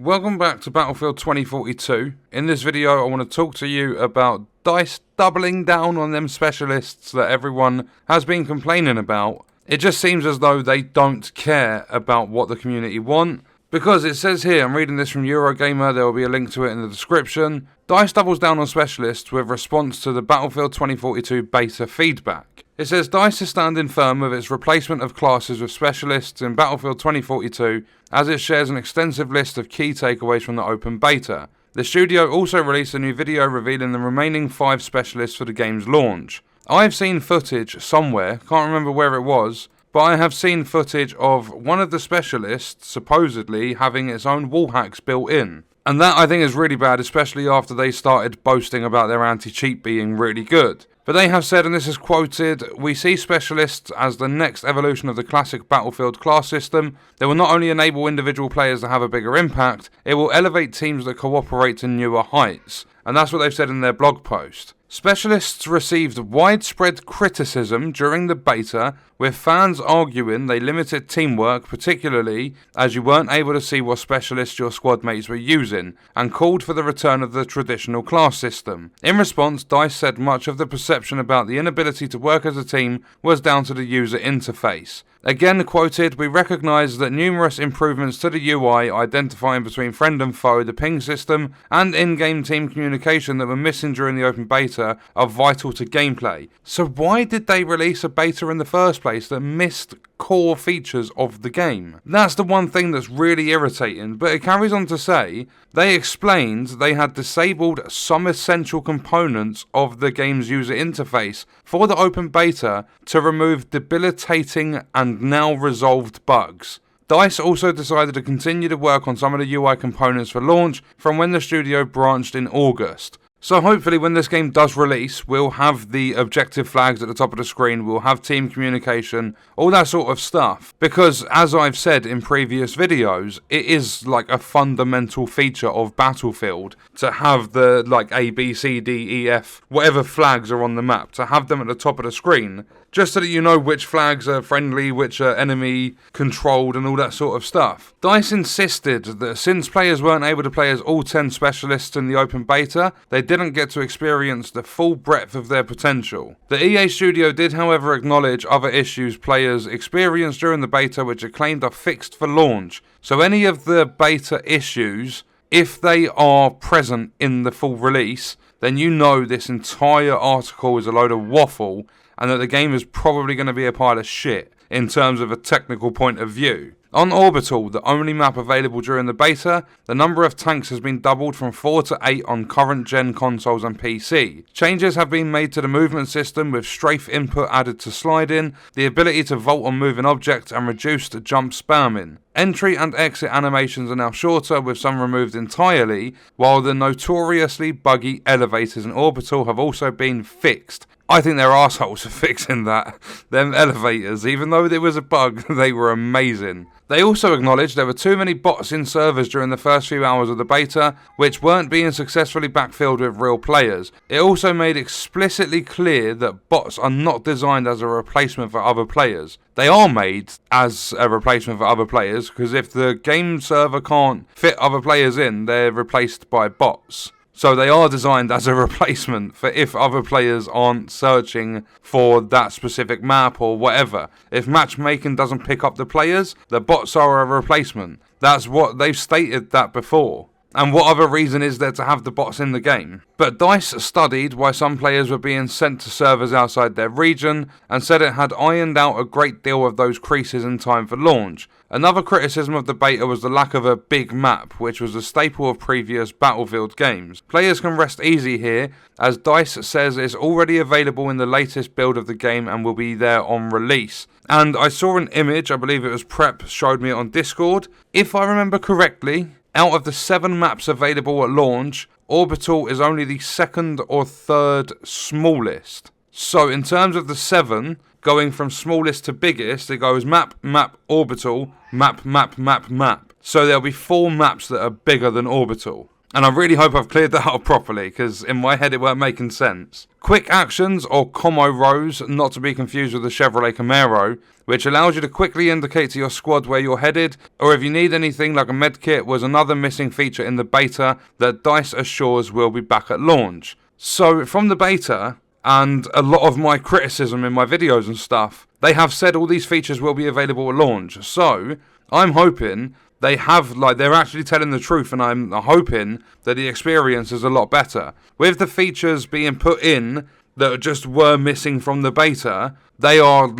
Welcome back to Battlefield 2042. In this video I want to talk to you about DICE doubling down on them specialists that everyone has been complaining about. It just seems as though they don't care about what the community want. Because it says here, I'm reading this from Eurogamer, there will be a link to it in the description. DICE doubles down on specialists with response to the Battlefield 2042 beta feedback. It says DICE is standing firm with its replacement of classes with specialists in Battlefield 2042 as it shares an extensive list of key takeaways from the open beta. The studio also released a new video revealing the remaining 5 specialists for the game's launch. I've seen footage somewhere, can't remember where it was, but I have seen footage of one of the specialists supposedly having its own wall hacks built in. And that I think is really bad, especially after they started boasting about their anti-cheat being really good. But they have said, and this is quoted, "We see specialists as the next evolution of the classic Battlefield class system. They will not only enable individual players to have a bigger impact, it will elevate teams that cooperate to newer heights." And that's what they've said in their blog post. Specialists received widespread criticism during the beta, with fans arguing they limited teamwork, particularly as you weren't able to see what specialists your squad mates were using, and called for the return of the traditional class system. In response, DICE said much of the perception about the inability to work as a team was down to the user interface. Again quoted, "We recognise that numerous improvements to the UI identifying between friend and foe, the ping system, and in-game team communication that were missing during the open beta are vital to gameplay." So why did they release a beta in the first place that missed core features of the game? That's the one thing that's really irritating, but it carries on to say, they explained they had disabled some essential components of the game's user interface for the open beta to remove debilitating and now resolved bugs. DICE also decided to continue to work on some of the UI components for launch from when the studio branched in August. So hopefully when this game does release, we'll have the objective flags at the top of the screen, we'll have team communication, all that sort of stuff. Because as I've said in previous videos, it is like a fundamental feature of Battlefield to have the like A, B, C, D, E, F, whatever flags are on the map, to have them at the top of the screen. Just so that you know which flags are friendly, which are enemy controlled and all that sort of stuff. DICE insisted that since players weren't able to play as all 10 specialists in the open beta, they didn't get to experience the full breadth of their potential. The EA studio did however acknowledge other issues players experienced during the beta which it claimed are fixed for launch. So any of the beta issues, if they are present in the full release, then you know this entire article is a load of waffle and that the game is probably going to be a pile of shit in terms of a technical point of view. On Orbital, the only map available during the beta, the number of tanks has been doubled from 4 to 8 on current gen consoles and PC. Changes have been made to the movement system with strafe input added to sliding, the ability to vault on moving objects and reduced jump spamming. Entry and exit animations are now shorter with some removed entirely, while the notoriously buggy elevators in Orbital have also been fixed. I think they're assholes for fixing that. Them elevators, even though it was a bug, they were amazing. They also acknowledged there were too many bots in servers during the first few hours of the beta, which weren't being successfully backfilled with real players. It also made explicitly clear that bots are not designed as a replacement for other players. They are made as a replacement for other players, because if the game server can't fit other players in, they're replaced by bots. So they are designed as a replacement for if other players aren't searching for that specific map or whatever. If matchmaking doesn't pick up the players, the bots are a replacement. That's what they've stated that before. And what other reason is there to have the bots in the game? But DICE studied why some players were being sent to servers outside their region and said it had ironed out a great deal of those creases in time for launch. Another criticism of the beta was the lack of a big map, which was a staple of previous Battlefield games. Players can rest easy here, as DICE says it's already available in the latest build of the game and will be there on release. And I saw an image, I believe it was Prep, showed me it on Discord. If I remember correctly, out of the 7 maps available at launch, Orbital is only the 2nd or 3rd smallest. So in terms of the 7, going from smallest to biggest, it goes map, map, Orbital, map, map, map, map. So there'll be 4 maps that are bigger than Orbital. And I really hope I've cleared that up properly, because in my head it weren't making sense. Quick actions, or Como rows, not to be confused with the Chevrolet Camaro, which allows you to quickly indicate to your squad where you're headed, or if you need anything like a medkit, was another missing feature in the beta that DICE assures will be back at launch. So from the beta, and a lot of my criticism in my videos and stuff, they have said all these features will be available at launch. So I'm hoping they're actually telling the truth, and I'm hoping that the experience is a lot better. With the features being put in that just were missing from the beta, they are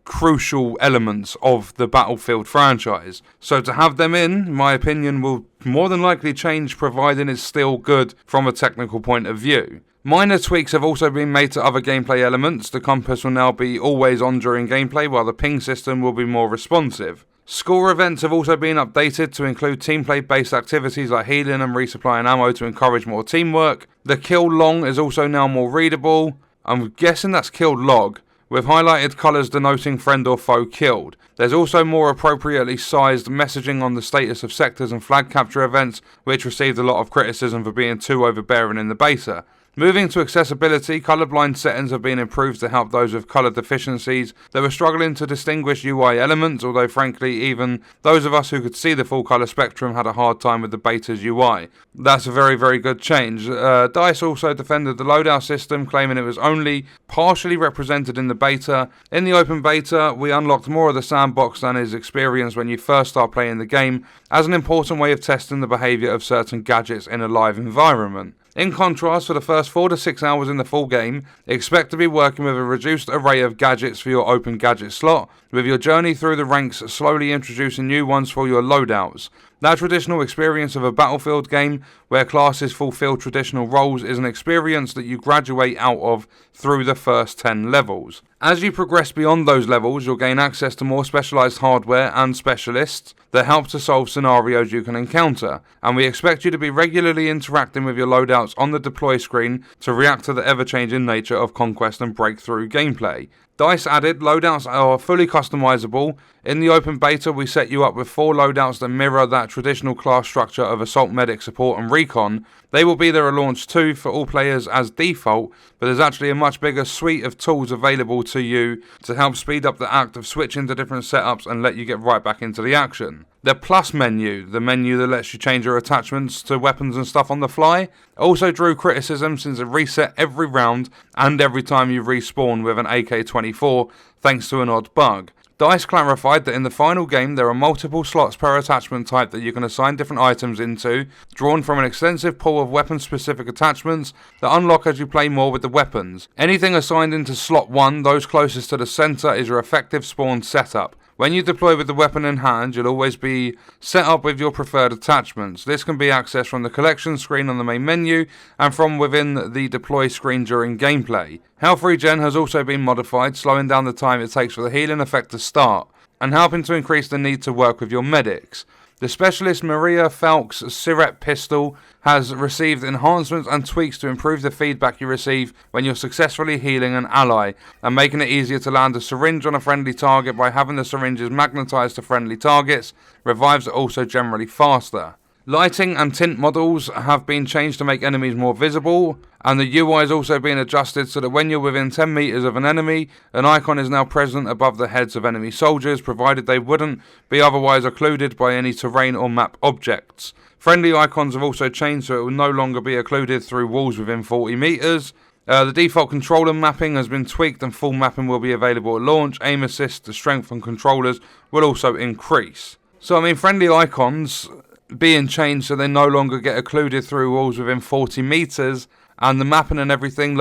crucial elements of the Battlefield franchise. So to have them in my opinion, will more than likely change, providing it's still good from a technical point of view. Minor tweaks have also been made to other gameplay elements. The compass will now be always on during gameplay, while the ping system will be more responsive. Score events have also been updated to include team play based activities like healing and resupplying ammo to encourage more teamwork. The kill long is also now more readable. I'm guessing that's killed log, with highlighted colours denoting friend or foe killed. There's also more appropriately sized messaging on the status of sectors and flag capture events, which received a lot of criticism for being too overbearing in the beta. Moving to accessibility, colourblind settings have been improved to help those with colour deficiencies that were struggling to distinguish UI elements, although frankly even those of us who could see the full colour spectrum had a hard time with the beta's UI. That's a very, very good change. DICE also defended the loadout system, claiming it was only partially represented in the beta. In the open beta, we unlocked more of the sandbox than is experienced when you first start playing the game, as an important way of testing the behaviour of certain gadgets in a live environment. In contrast, for the first 4 to 6 hours in the full game, expect to be working with a reduced array of gadgets for your open gadget slot, with your journey through the ranks slowly introducing new ones for your loadouts. That traditional experience of a Battlefield game, where classes fulfill traditional roles, is an experience that you graduate out of through the first 10 levels. As you progress beyond those levels, you'll gain access to more specialised hardware and specialists that help to solve scenarios you can encounter, and we expect you to be regularly interacting with your loadouts on the deploy screen to react to the ever-changing nature of conquest and breakthrough gameplay. DICE added loadouts are fully customizable. In the open beta, we set you up with 4 loadouts that mirror that traditional class structure of assault, medic, support and recon. They will be there at launch too for all players as default, but there's actually a much bigger suite of tools available to you to help speed up the act of switching to different setups and let you get right back into the action. The plus menu, the menu that lets you change your attachments to weapons and stuff on the fly, also drew criticism since it reset every round and every time you respawn with an AK-24 thanks to an odd bug. DICE clarified that in the final game there are multiple slots per attachment type that you can assign different items into, drawn from an extensive pool of weapon-specific attachments that unlock as you play more with the weapons. Anything assigned into slot 1, those closest to the centre, is your effective spawn setup. When you deploy with the weapon in hand, you'll always be set up with your preferred attachments. This can be accessed from the collection screen on the main menu and from within the deploy screen during gameplay. Health regen has also been modified, slowing down the time it takes for the healing effect to start, and helping to increase the need to work with your medics. The specialist Maria Falk's Siret pistol has received enhancements and tweaks to improve the feedback you receive when you're successfully healing an ally, and making it easier to land a syringe on a friendly target by having the syringes magnetised to friendly targets. Revives are also generally faster. Lighting and tint models have been changed to make enemies more visible, and the UI has also been adjusted so that when you're within 10 meters of an enemy, an icon is now present above the heads of enemy soldiers, provided they wouldn't be otherwise occluded by any terrain or map objects. Friendly icons have also changed so it will no longer be occluded through walls within 40 meters. The default controller mapping has been tweaked and full mapping will be available at launch. Aim assist, the strength on controllers will also increase. So friendly icons being changed so they no longer get occluded through walls within 40 meters, and the mapping and everything,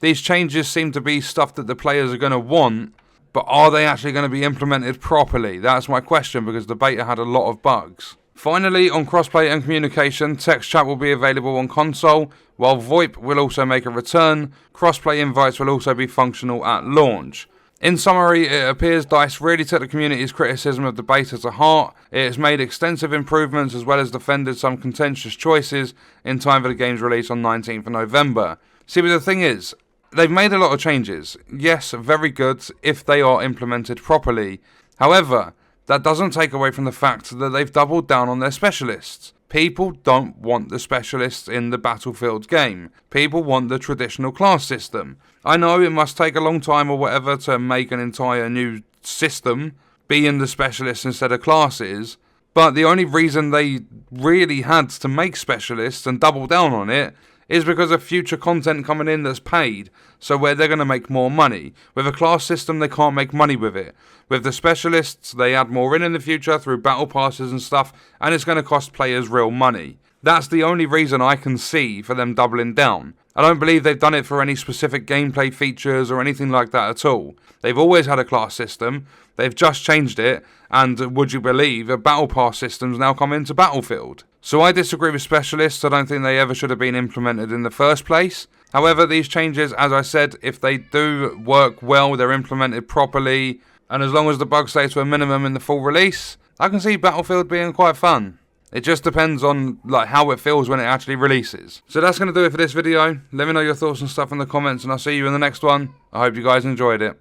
these changes seem to be stuff that the players are going to want, but are they actually going to be implemented properly? That's my question, because the beta had a lot of bugs. Finally, on crossplay and communication, text chat will be available on console, while VoIP will also make a return. Crossplay invites will also be functional at launch. In summary, it appears DICE really took the community's criticism of the beta to heart. It has made extensive improvements as well as defended some contentious choices in time for the game's release on 19th of November. See, but the thing is, they've made a lot of changes. Yes, very good if they are implemented properly. However, that doesn't take away from the fact that they've doubled down on their specialists. People don't want the specialists in the Battlefield game. People want the traditional class system. I know it must take a long time or whatever to make an entire new system being the specialists instead of classes, but the only reason they really had to make specialists and double down on it is because of future content coming in that's paid, so where they're going to make more money. With a class system, they can't make money with it. With the specialists, they add more in the future through battle passes and stuff, and it's going to cost players real money. That's the only reason I can see for them doubling down. I don't believe they've done it for any specific gameplay features or anything like that at all. They've always had a class system, they've just changed it, and would you believe, a battle pass system's now come into Battlefield. So I disagree with specialists. I don't think they ever should have been implemented in the first place. However, these changes, as I said, if they do work well, they're implemented properly, and as long as the bug stays to a minimum in the full release, I can see Battlefield being quite fun. It just depends on how it feels when it actually releases. So that's going to do it for this video. Let me know your thoughts and stuff in the comments, and I'll see you in the next one. I hope you guys enjoyed it.